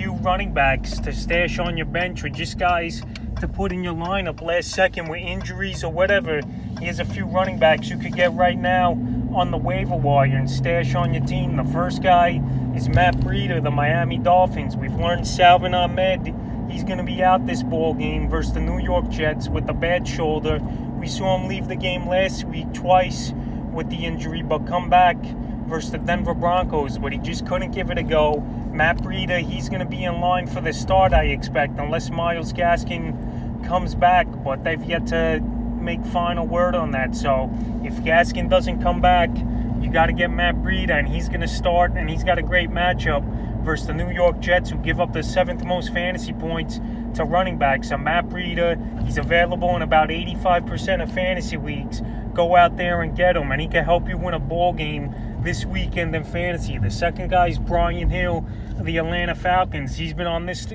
few running backs to stash on your bench or just guys to put in your lineup last second with injuries or whatever. Here's a few running backs you could get right now on the waiver wire and stash on your team. The first guy is Matt Breida, the Miami Dolphins. We've learned Salvon Ahmed, he's going to be out this ball game versus the New York Jets with a bad shoulder. We saw him leave the game last week twice with the injury, but come back versus the Denver Broncos, but he just couldn't give it a go. Matt Breida, he's going to be in line for the start, I expect, unless Myles Gaskin comes back, but they've yet to make final word on that. So if Gaskin doesn't come back, you got to get Matt Breida, and he's going to start, and he's got a great matchup versus the New York Jets, who give up the 7th most fantasy points to running backs. So Matt Breida, he's available in about 85% of fantasy leagues. Go out there and get him, and he can help you win a ball game this weekend in fantasy. The second guy is Brian Hill of the Atlanta Falcons. He's been on this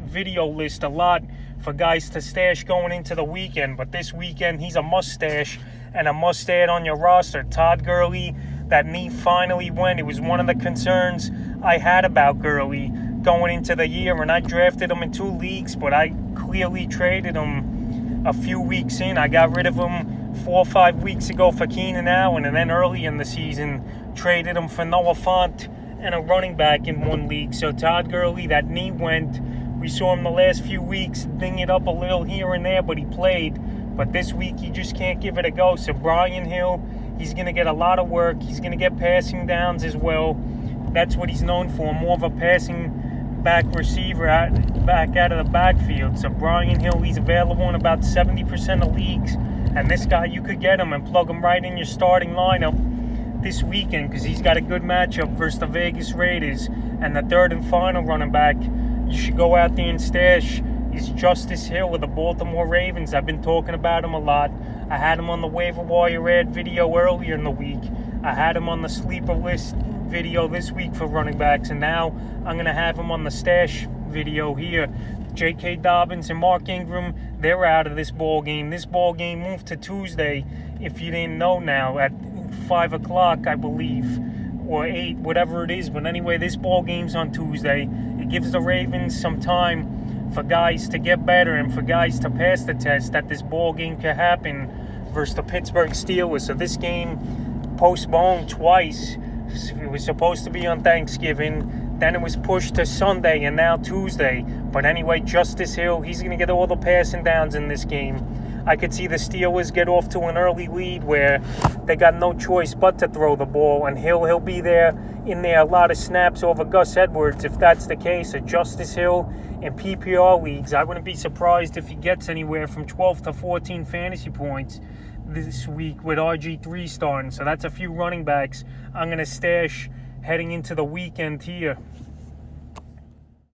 video list a lot for guys to stash going into the weekend, but this weekend he's a must-stash and a must-add on your roster. Todd Gurley, that knee finally went. It was one of the concerns I had about Gurley going into the year, and I drafted him in 2 leagues, but I clearly traded him a few weeks in. I got rid of him 4 or 5 weeks ago for Keenan Allen, and then early in the season traded him for Noah Fant and a running back in 1 league. So Todd Gurley, that knee went. We saw him the last few weeks ding it up a little here and there, but he played. But this week he just can't give it a go. So Brian Hill, he's going to get a lot of work. He's going to get passing downs as well. That's what he's known for, more of a passing back receiver back out of the backfield. So Brian Hill, he's available in about 70% of leagues. And this guy, you could get him and plug him right in your starting lineup this weekend because he's got a good matchup versus the Vegas Raiders. And the third and final running back you should go out there and stash is Justice Hill with the Baltimore Ravens. I've been talking about him a lot. I had him on the waiver wire ad video earlier in the week. I had him on the sleeper list video this week for running backs, and now I'm going to have him on the stash video here. J.K. Dobbins and Mark Ingram, they're out of this ball game. This ball game moved to Tuesday, if you didn't know now, at 5 o'clock, I believe, or 8, whatever it is. But anyway, this ball game's on Tuesday. It gives the Ravens some time for guys to get better and for guys to pass the test that this ball game can happen versus the Pittsburgh Steelers. So this game postponed twice. It was supposed to be on Thanksgiving, then it was pushed to Sunday, and now Tuesday. But anyway, Justice Hill, he's going to get all the passing downs in this game. I could see the Steelers get off to an early lead where they got no choice but to throw the ball, and he'll be there in there a lot of snaps over Gus Edwards if that's the case. So Justice Hill in PPR leagues, I wouldn't be surprised if he gets anywhere from 12 to 14 fantasy points this week with RG3 starting. So that's a few running backs I'm going to stash heading into the weekend here.